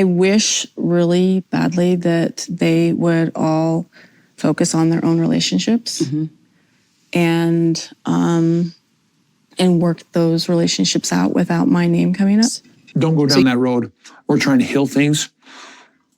I wish really badly that they would all focus on their own relationships and work those relationships out without my name coming up. Don't go down that road. We're trying to heal things.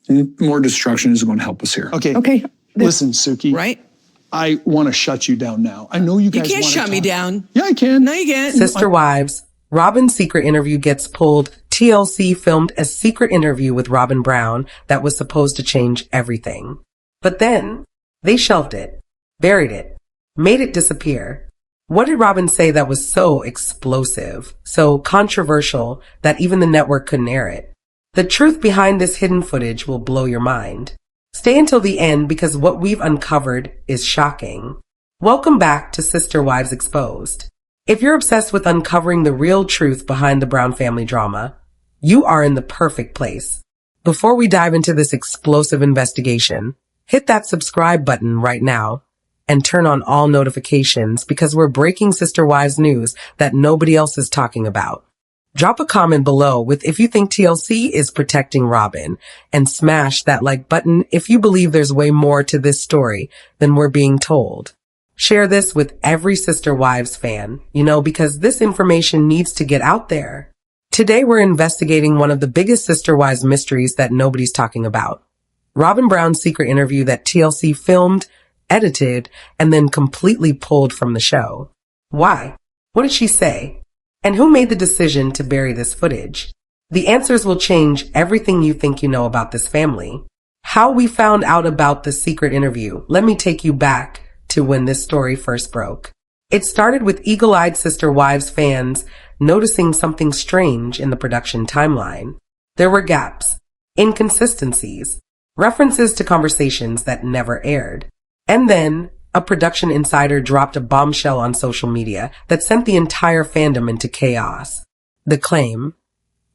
More destruction isn't going to help us here. Okay. Listen, Suki. Right? I want to shut you down now. I know you guys You can't shut me down. Yeah, I can. No, you can't. Sister Wives, Robyn's secret interview gets pulled. TLC filmed a secret interview with Robyn Brown that was supposed to change everything. But then they shelved it, buried it, made it disappear. What did Robyn say that was so explosive, so controversial that even the network couldn't air it? The truth behind this hidden footage will blow your mind. Stay until the end because what we've uncovered is shocking. Welcome back to Sister Wives Exposed. If you're obsessed with uncovering the real truth behind the Brown family drama, you are in the perfect place. Before we dive into this explosive investigation, hit that subscribe button right now and turn on all notifications because we're breaking Sister Wives news that nobody else is talking about. Drop a comment below with if you think TLC is protecting Robyn and smash that like button if you believe there's way more to this story than we're being told. Share this with every Sister Wives fan, because this information needs to get out there. Today we're investigating one of the biggest Sister Wives mysteries that nobody's talking about. Robyn Brown's secret interview that TLC filmed, edited, and then completely pulled from the show. Why? What did she say? And who made the decision to bury this footage? The answers will change everything you think you know about this family. How we found out about the secret interview. Let me take you back to when this story first broke. It started with eagle-eyed Sister Wives fans noticing something strange in the production timeline. There were gaps, inconsistencies, references to conversations that never aired. And then a production insider dropped a bombshell on social media that sent the entire fandom into chaos. The claim: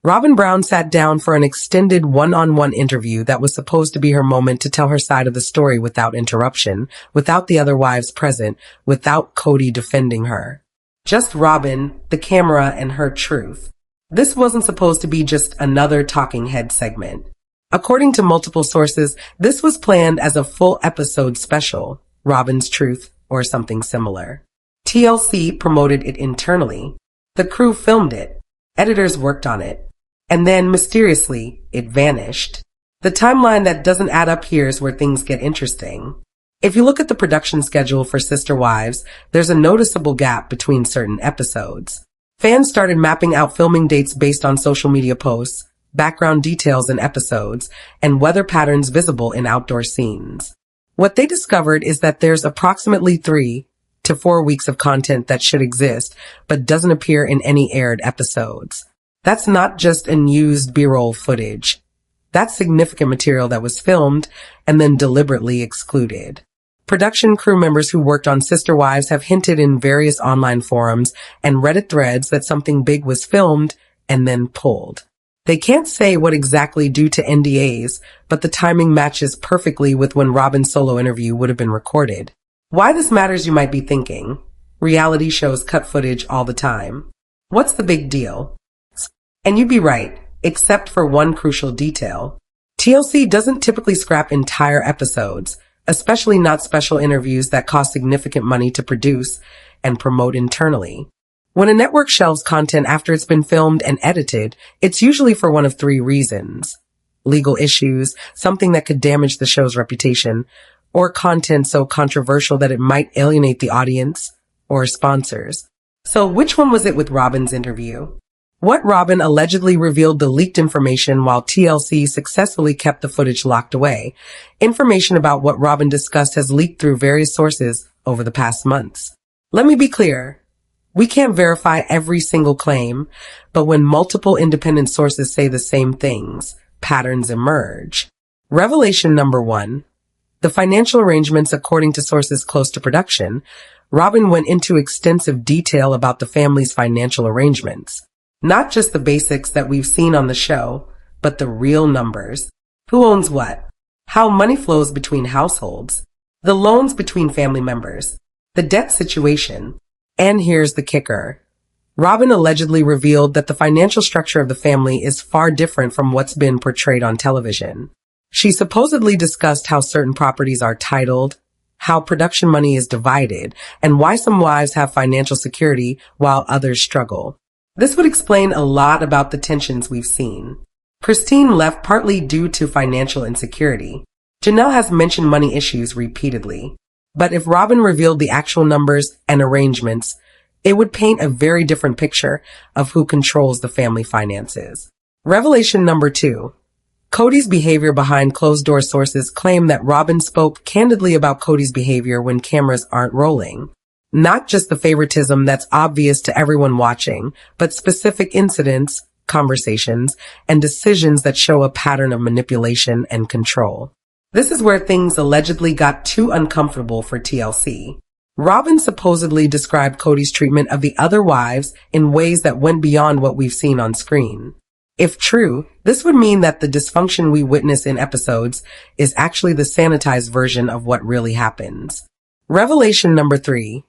Robyn Brown sat down for an extended one-on-one interview that was supposed to be her moment to tell her side of the story without interruption, without the other wives present, without Kody defending her. Just Robyn, the camera, and her truth. This wasn't supposed to be just another talking head segment. According to multiple sources, this was planned as a full episode special, Robyn's Truth, or something similar. TLC promoted it internally. The crew filmed it. Editors worked on it. And then, mysteriously, it vanished. The timeline that doesn't add up here is where things get interesting. If you look at the production schedule for Sister Wives, there's a noticeable gap between certain episodes. Fans started mapping out filming dates based on social media posts, background details in episodes, and weather patterns visible in outdoor scenes. What they discovered is that there's approximately 3 to 4 weeks of content that should exist, but doesn't appear in any aired episodes. That's not just unused B-roll footage. That's significant material that was filmed and then deliberately excluded. Production crew members who worked on Sister Wives have hinted in various online forums and Reddit threads that something big was filmed and then pulled. They can't say what exactly due to NDAs, but the timing matches perfectly with when Robyn's solo interview would have been recorded. Why this matters, you might be thinking. Reality shows cut footage all the time. What's the big deal? And you'd be right, except for one crucial detail. TLC doesn't typically scrap entire episodes, especially not special interviews that cost significant money to produce and promote internally. When a network shelves content after it's been filmed and edited, it's usually for one of 3 reasons: legal issues, something that could damage the show's reputation, or content so controversial that it might alienate the audience, or sponsors. So which one was it with Robyn's interview? What Robyn allegedly revealed the leaked information while TLC successfully kept the footage locked away. Information about what Robyn discussed has leaked through various sources over the past months. Let me be clear. We can't verify every single claim, but when multiple independent sources say the same things, patterns emerge. Revelation number 1. The financial arrangements. According to sources close to production, Robyn went into extensive detail about the family's financial arrangements. Not just the basics that we've seen on the show, but the real numbers. Who owns what? How money flows between households. The loans between family members. The debt situation. And here's the kicker. Robyn allegedly revealed that the financial structure of the family is far different from what's been portrayed on television. She supposedly discussed how certain properties are titled, how production money is divided, and why some wives have financial security while others struggle. This would explain a lot about the tensions we've seen. Christine left partly due to financial insecurity. Janelle has mentioned money issues repeatedly. But if Robyn revealed the actual numbers and arrangements, it would paint a very different picture of who controls the family finances. Revelation number 2. Kody's behavior behind closed-door sources claim that Robyn spoke candidly about Kody's behavior when cameras aren't rolling. Not just the favoritism that's obvious to everyone watching, but specific incidents, conversations, and decisions that show a pattern of manipulation and control. This is where things allegedly got too uncomfortable for TLC. Robyn supposedly described Kody's treatment of the other wives in ways that went beyond what we've seen on screen. If true, this would mean that the dysfunction we witness in episodes is actually the sanitized version of what really happens. Revelation number 3.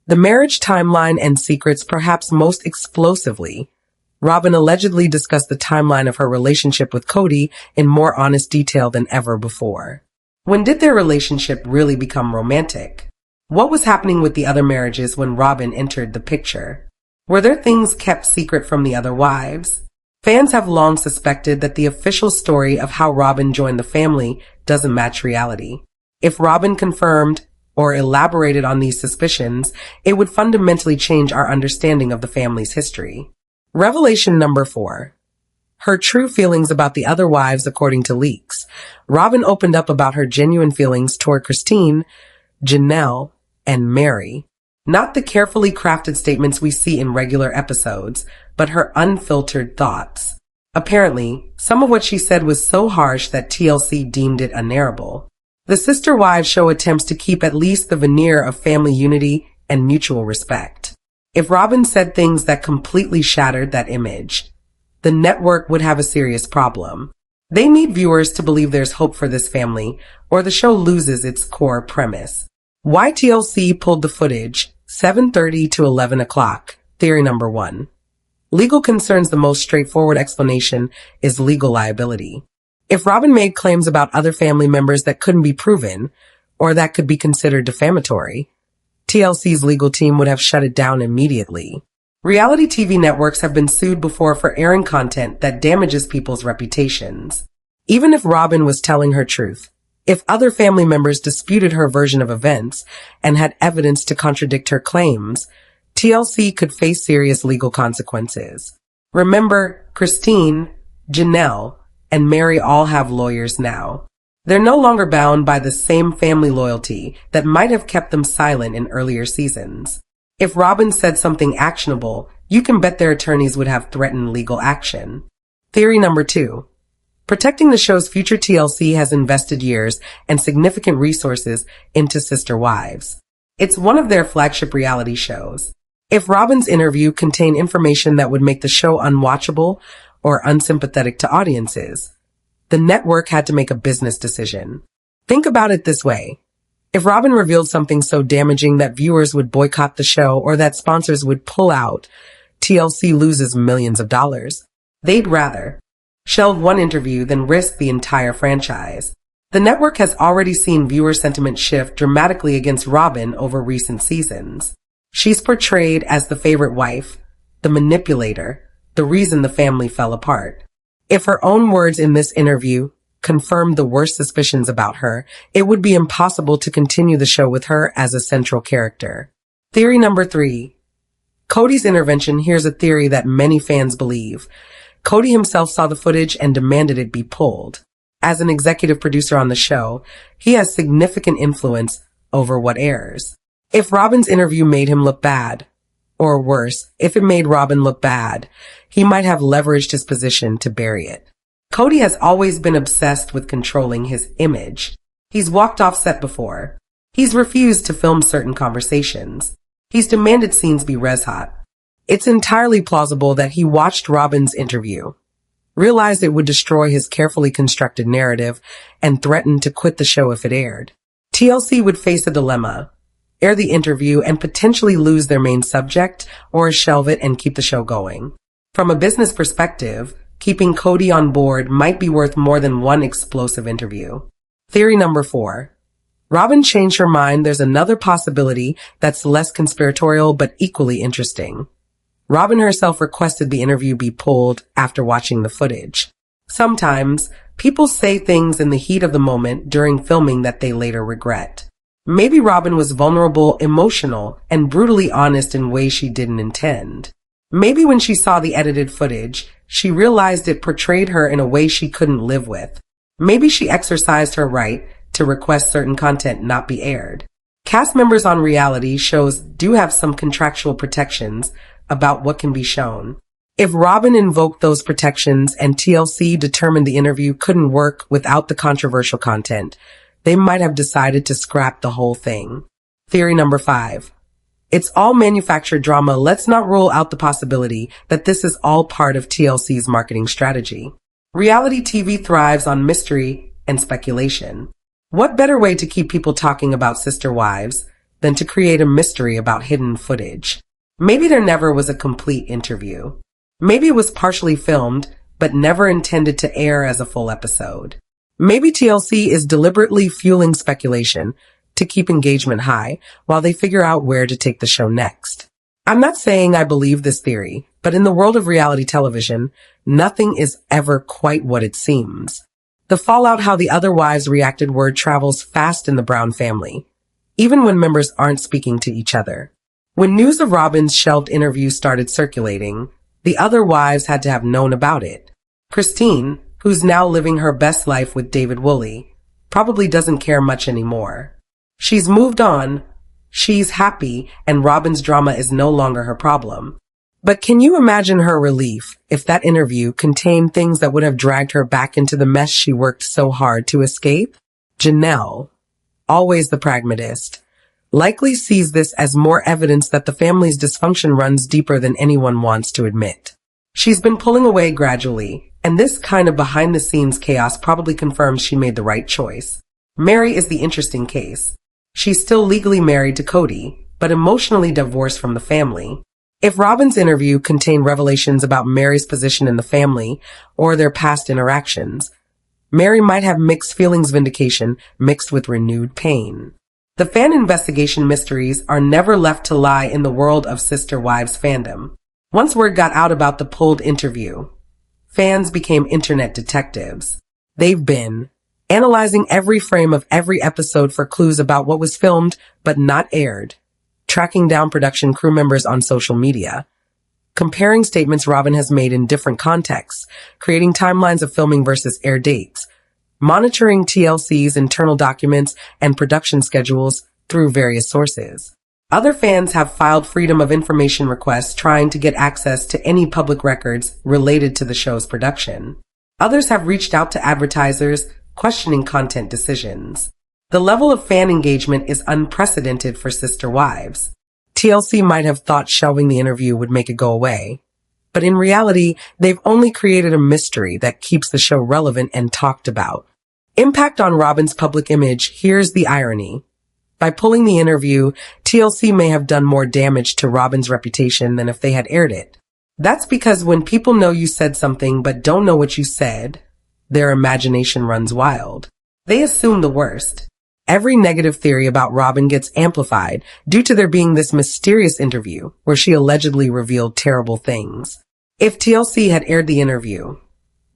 The marriage timeline and secrets perhaps most explosively. Robyn allegedly discussed the timeline of her relationship with Kody in more honest detail than ever before. When did their relationship really become romantic? What was happening with the other marriages when Robyn entered the picture? Were there things kept secret from the other wives? Fans have long suspected that the official story of how Robyn joined the family doesn't match reality. If Robyn confirmed or elaborated on these suspicions, it would fundamentally change our understanding of the family's history. Revelation number 4. Her true feelings about the other wives according to leaks. Robyn opened up about her genuine feelings toward Christine, Janelle, and Meri. Not the carefully crafted statements we see in regular episodes, but her unfiltered thoughts. Apparently, some of what she said was so harsh that TLC deemed it unaireable. The sister wives show attempts to keep at least the veneer of family unity and mutual respect. If Robyn said things that completely shattered that image, the network would have a serious problem. They need viewers to believe there's hope for this family, or the show loses its core premise. Why TLC pulled the footage, 7:30 to 11 o'clock. Theory number 1. Legal concerns. The most straightforward explanation is legal liability. If Robyn made claims about other family members that couldn't be proven, or that could be considered defamatory, TLC's legal team would have shut it down immediately. Reality TV networks have been sued before for airing content that damages people's reputations. Even if Robyn was telling her truth, if other family members disputed her version of events and had evidence to contradict her claims, TLC could face serious legal consequences. Remember, Christine, Janelle, and Meri all have lawyers now. They're no longer bound by the same family loyalty that might have kept them silent in earlier seasons. If Robyn said something actionable, you can bet their attorneys would have threatened legal action. Theory number 2. Protecting the show's future. TLC has invested years and significant resources into Sister Wives. It's one of their flagship reality shows. If Robyn's interview contained information that would make the show unwatchable or unsympathetic to audiences, the network had to make a business decision. Think about it this way. If Robyn revealed something so damaging that viewers would boycott the show or that sponsors would pull out, TLC loses millions of dollars. They'd rather shelve one interview than risk the entire franchise. The network has already seen viewer sentiment shift dramatically against Robyn over recent seasons. She's portrayed as the favorite wife, the manipulator, the reason the family fell apart. If her own words in this interview confirmed the worst suspicions about her, it would be impossible to continue the show with her as a central character. Theory number 3. Kody's intervention. Here's a theory that many fans believe. Kody himself saw the footage and demanded it be pulled. As an executive producer on the show, he has significant influence over what airs. If Robyn's interview made him look bad, or worse, if it made Robyn look bad, he might have leveraged his position to bury it. Kody has always been obsessed with controlling his image. He's walked off set before. He's refused to film certain conversations. He's demanded scenes be res hot. It's entirely plausible that he watched Robyn's interview, realized it would destroy his carefully constructed narrative, and threatened to quit the show if it aired. TLC would face a dilemma. air the interview and potentially lose their main subject, or shelve it and keep the show going. From a business perspective, keeping Kody on board might be worth more than one explosive interview. Theory number 4. Robyn changed her mind. There's another possibility that's less conspiratorial but equally interesting. Robyn herself requested the interview be pulled after watching the footage. Sometimes, people say things in the heat of the moment during filming that they later regret. Maybe Robyn was vulnerable, emotional, and brutally honest in ways she didn't intend. Maybe when she saw the edited footage, she realized it portrayed her in a way she couldn't live with. Maybe she exercised her right to request certain content not be aired. Cast members on reality shows do have some contractual protections about what can be shown. If Robyn invoked those protections and TLC determined the interview couldn't work without the controversial content, they might have decided to scrap the whole thing. Theory number 5. It's all manufactured drama. Let's not rule out the possibility that this is all part of TLC's marketing strategy. Reality TV thrives on mystery and speculation. What better way to keep people talking about sister wives than to create a mystery about hidden footage? Maybe there never was a complete interview. Maybe it was partially filmed, but never intended to air as a full episode. Maybe TLC is deliberately fueling speculation to keep engagement high while they figure out where to take the show next. I'm not saying I believe this theory, but in the world of reality television, nothing is ever quite what it seems. The fallout how the other wives reacted word travels fast in the Brown family, even when members aren't speaking to each other. When news of Robyn's shelved interview started circulating, the other wives had to have known about it. Christine, who's now living her best life with David Woolley, probably doesn't care much anymore. She's moved on, she's happy, and Robyn's drama is no longer her problem. But can you imagine her relief if that interview contained things that would have dragged her back into the mess she worked so hard to escape? Janelle, always the pragmatist, likely sees this as more evidence that the family's dysfunction runs deeper than anyone wants to admit. She's been pulling away gradually, and this kind of behind-the-scenes chaos probably confirms she made the right choice. Meri is the interesting case. She's still legally married to Kody, but emotionally divorced from the family. If Robyn's interview contained revelations about Meri's position in the family or their past interactions, Meri might have mixed feelings, vindication mixed with renewed pain. The fan investigation mysteries are never left to lie in the world of Sister Wives fandom. Once word got out about the pulled interview, fans became internet detectives. They've been analyzing every frame of every episode for clues about what was filmed but not aired, tracking down production crew members on social media, comparing statements Robyn has made in different contexts, creating timelines of filming versus air dates, monitoring TLC's internal documents and production schedules through various sources. Other fans have filed Freedom of Information requests trying to get access to any public records related to the show's production. Others have reached out to advertisers questioning content decisions. The level of fan engagement is unprecedented for Sister Wives. TLC might have thought shelving the interview would make it go away, but in reality, they've only created a mystery that keeps the show relevant and talked about. Impact on Robyn's public image. Here's the irony. By pulling the interview, TLC may have done more damage to Robyn's reputation than if they had aired it. That's because when people know you said something but don't know what you said, their imagination runs wild. They assume the worst. Every negative theory about Robyn gets amplified due to there being this mysterious interview where she allegedly revealed terrible things. If TLC had aired the interview,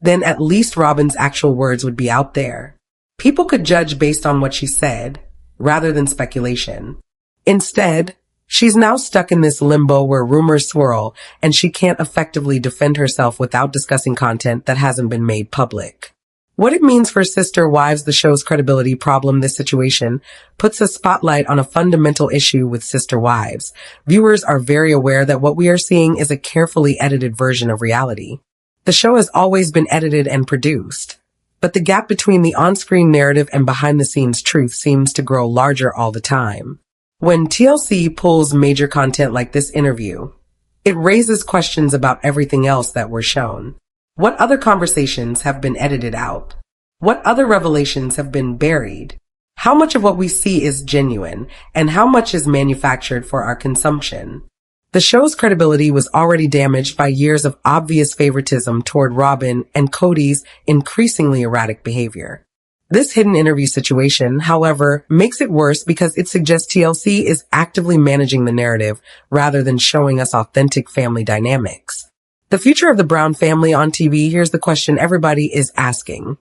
then at least Robyn's actual words would be out there. People could judge based on what she said, rather than speculation. Instead, she's now stuck in this limbo where rumors swirl and she can't effectively defend herself without discussing content that hasn't been made public. What it means for Sister Wives, the show's credibility problem, this situation puts a spotlight on a fundamental issue with Sister Wives. Viewers are very aware that what we are seeing is a carefully edited version of reality. The show has always been edited and produced, but the gap between the on-screen narrative and behind-the-scenes truth seems to grow larger all the time. When TLC pulls major content like this interview, it raises questions about everything else that we're shown. What other conversations have been edited out? What other revelations have been buried? How much of what we see is genuine, and how much is manufactured for our consumption? The show's credibility was already damaged by years of obvious favoritism toward Robyn and Kody's increasingly erratic behavior. This hidden interview situation, however, makes it worse because it suggests TLC is actively managing the narrative rather than showing us authentic family dynamics. The future of the Brown family on TV, here's the question everybody is asking.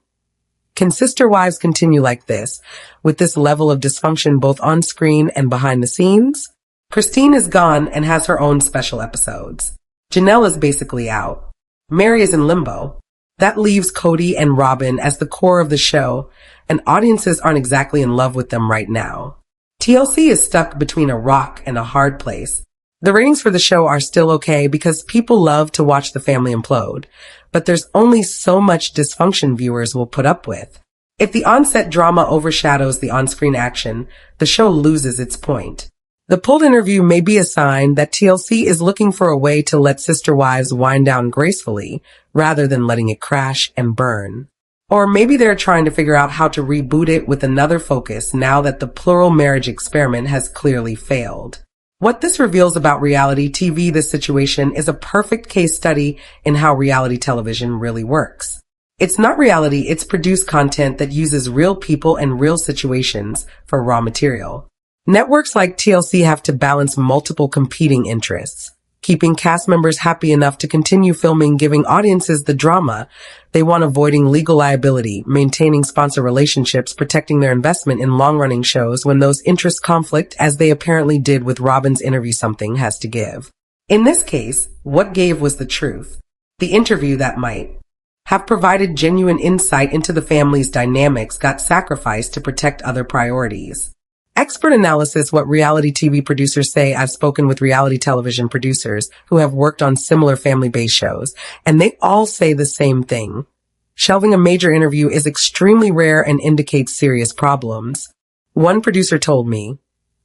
Can sister wives continue like this, with this level of dysfunction both on screen and behind the scenes? Christine is gone and has her own special episodes. Janelle is basically out. Meri is in limbo. That leaves Kody and Robyn as the core of the show, and audiences aren't exactly in love with them right now. TLC is stuck between a rock and a hard place. The ratings for the show are still okay because people love to watch the family implode, but there's only so much dysfunction viewers will put up with. If the on-set drama overshadows the on-screen action, the show loses its point. The pulled interview may be a sign that TLC is looking for a way to let sister wives wind down gracefully rather than letting it crash and burn. Or maybe they're trying to figure out how to reboot it with another focus now that the plural marriage experiment has clearly failed. What this reveals about reality TV, this situation, is a perfect case study in how reality television really works. It's not reality, it's produced content that uses real people and real situations for raw material. Networks like TLC have to balance multiple competing interests, keeping cast members happy enough to continue filming, giving audiences the drama they want, avoiding legal liability, maintaining sponsor relationships, protecting their investment in long-running shows when those interests conflict, as they apparently did with Robyn's interview. Something has to give. In this case, what gave was the truth. The interview that might have provided genuine insight into the family's dynamics got sacrificed to protect other priorities. Expert analysis, what reality TV producers say. I've spoken with reality television producers who have worked on similar family-based shows, and they all say the same thing. Shelving a major interview is extremely rare and indicates serious problems. One producer told me,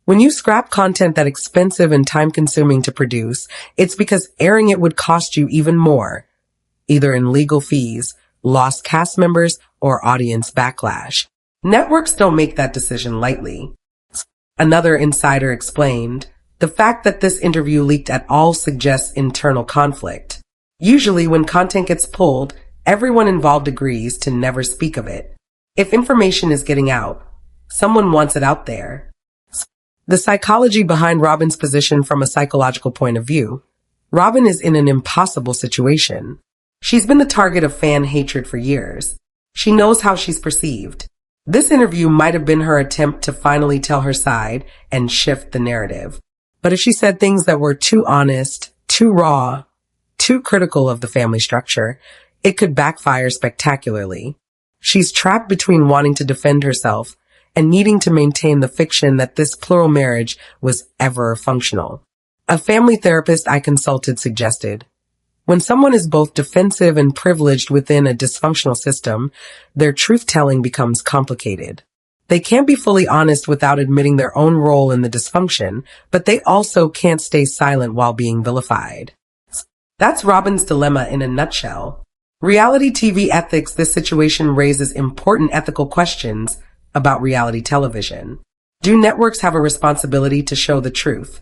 when you scrap content that expensive and time-consuming to produce, it's because airing it would cost you even more, either in legal fees, lost cast members, or audience backlash. Networks don't make that decision lightly. Another insider explained, the fact that this interview leaked at all suggests internal conflict. Usually when content gets pulled, everyone involved agrees to never speak of it. If information is getting out, someone wants it out there. The psychology behind Robyn's position from a psychological point of view. Robyn is in an impossible situation. She's been the target of fan hatred for years. She knows how she's perceived. This interview might have been her attempt to finally tell her side and shift the narrative. But if she said things that were too honest, too raw, too critical of the family structure, it could backfire spectacularly. She's trapped between wanting to defend herself and needing to maintain the fiction that this plural marriage was ever functional. A family therapist I consulted suggested, when someone is both defensive and privileged within a dysfunctional system, their truth-telling becomes complicated. They can't be fully honest without admitting their own role in the dysfunction, but they also can't stay silent while being vilified. That's Robyn's dilemma in a nutshell. Reality TV ethics, this situation raises important ethical questions about reality television. Do networks have a responsibility to show the truth,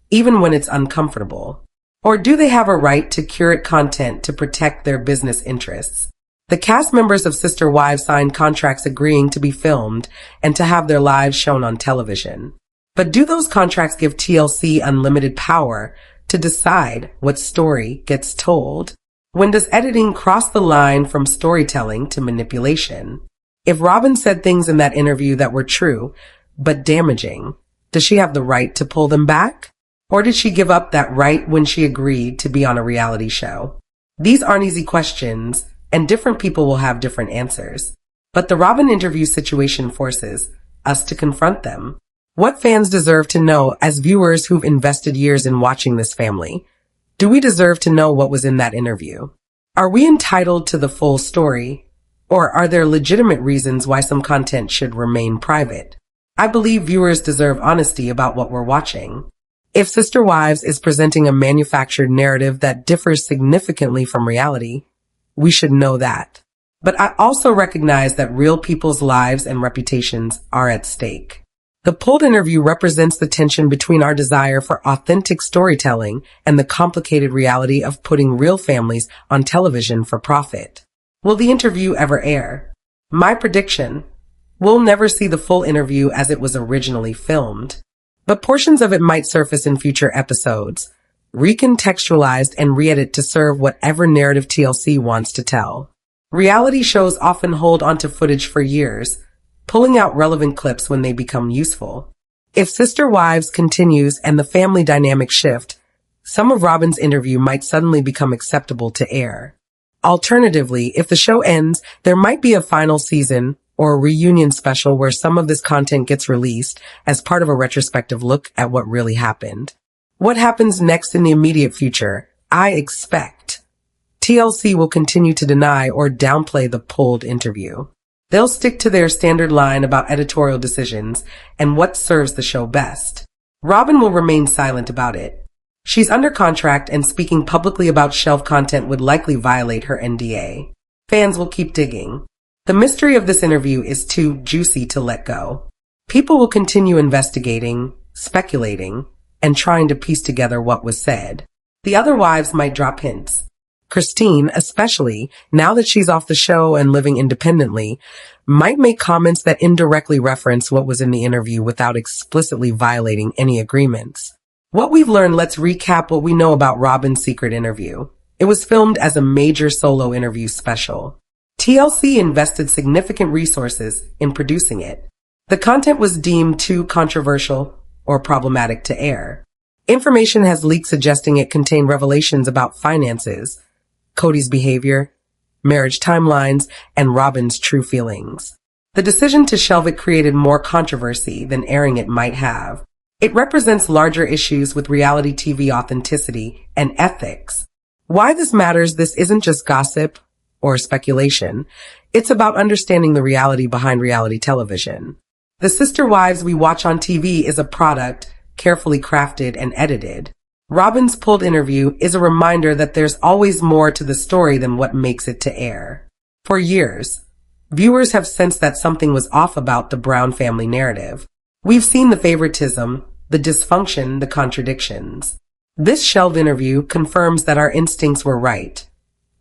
even when it's uncomfortable? Or do they have a right to curate content to protect their business interests? The cast members of Sister Wives signed contracts agreeing to be filmed and to have their lives shown on television. But do those contracts give TLC unlimited power to decide what story gets told? When does editing cross the line from storytelling to manipulation? If Robyn said things in that interview that were true, but damaging, does she have the right to pull them back? Or did she give up that right when she agreed to be on a reality show? These aren't easy questions, and different people will have different answers. But the Robyn interview situation forces us to confront them. What fans deserve to know as viewers who've invested years in watching this family? Do we deserve to know what was in that interview? Are we entitled to the full story? Or are there legitimate reasons why some content should remain private? I believe viewers deserve honesty about what we're watching. If Sister Wives is presenting a manufactured narrative that differs significantly from reality, we should know that. But I also recognize that real people's lives and reputations are at stake. The pulled interview represents the tension between our desire for authentic storytelling and the complicated reality of putting real families on television for profit. Will the interview ever air? My prediction: we'll never see the full interview as it was originally filmed, but portions of it might surface in future episodes, recontextualized and re-edited to serve whatever narrative TLC wants to tell. Reality shows often hold onto footage for years, pulling out relevant clips when they become useful. If Sister Wives continues and the family dynamics shift, some of Robyn's interview might suddenly become acceptable to air. Alternatively, if the show ends, there might be a final season or a reunion special where some of this content gets released as part of a retrospective look at what really happened. What happens next in the immediate future? I expect TLC will continue to deny or downplay the pulled interview. They'll stick to their standard line about editorial decisions and what serves the show best. Robyn will remain silent about it. She's under contract, and speaking publicly about shelve content would likely violate her NDA. Fans will keep digging. The mystery of this interview is too juicy to let go. People will continue investigating, speculating, and trying to piece together what was said. The other wives might drop hints. Christine, especially, now that she's off the show and living independently, might make comments that indirectly reference what was in the interview without explicitly violating any agreements. What we've learned, let's recap what we know about Robyn's secret interview. It was filmed as a major solo interview special. TLC invested significant resources in producing it. The content was deemed too controversial or problematic to air. Information has leaked suggesting it contained revelations about finances, Kody's behavior, marriage timelines, and Robyn's true feelings. The decision to shelve it created more controversy than airing it might have. It represents larger issues with reality TV authenticity and ethics. Why this matters: this isn't just gossip or speculation. It's about understanding the reality behind reality television. The Sister Wives we watch on TV is a product carefully crafted and edited. Robyn's pulled interview is a reminder that there's always more to the story than what makes it to air. For years, viewers have sensed that something was off about the Brown family narrative. We've seen the favoritism, the dysfunction, the contradictions. This shelved interview confirms that our instincts were right.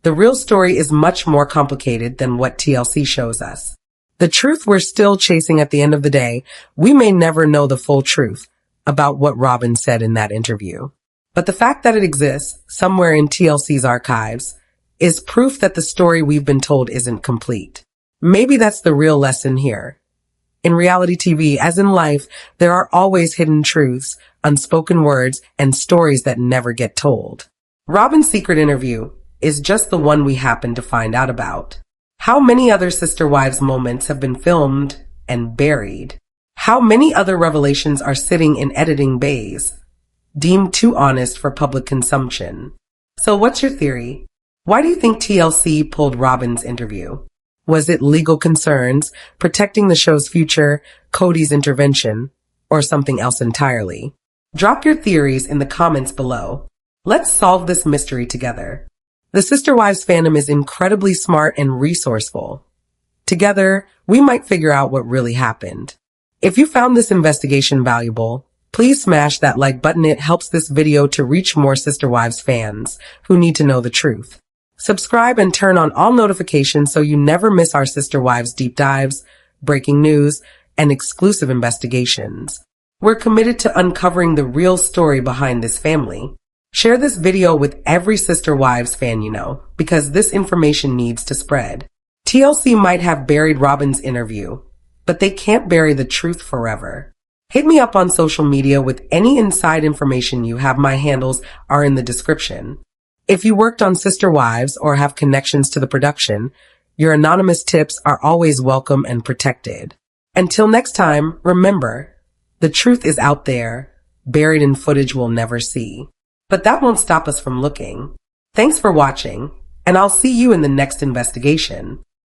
The real story is much more complicated than what TLC shows us. The truth we're still chasing at the end of the day. We may never know the full truth about what Robyn said in that interview. But the fact that it exists somewhere in TLC's archives is proof that the story we've been told isn't complete. Maybe that's the real lesson here. In reality TV, as in life, there are always hidden truths, unspoken words, and stories that never get told. Robyn's secret interview is just the one we happen to find out about. How many other Sister Wives moments have been filmed and buried? How many other revelations are sitting in editing bays, deemed too honest for public consumption? So what's your theory? Why do you think TLC pulled Robyn's interview? Was it legal concerns, protecting the show's future, Kody's intervention, or something else entirely? Drop your theories in the comments below. Let's solve this mystery together. The Sister Wives fandom is incredibly smart and resourceful. Together, we might figure out what really happened. If you found this investigation valuable, please smash that like button. It helps this video to reach more Sister Wives fans who need to know the truth. Subscribe and turn on all notifications so you never miss our Sister Wives deep dives, breaking news, and exclusive investigations. We're committed to uncovering the real story behind this family. Share this video with every Sister Wives fan you know, because this information needs to spread. TLC might have buried Robyn's interview, but they can't bury the truth forever. Hit me up on social media with any inside information you have. My handles are in the description. If you worked on Sister Wives or have connections to the production, your anonymous tips are always welcome and protected. Until next time, remember, the truth is out there, buried in footage we'll never see. But that won't stop us from looking. Thanks for watching, and I'll see you in the next investigation.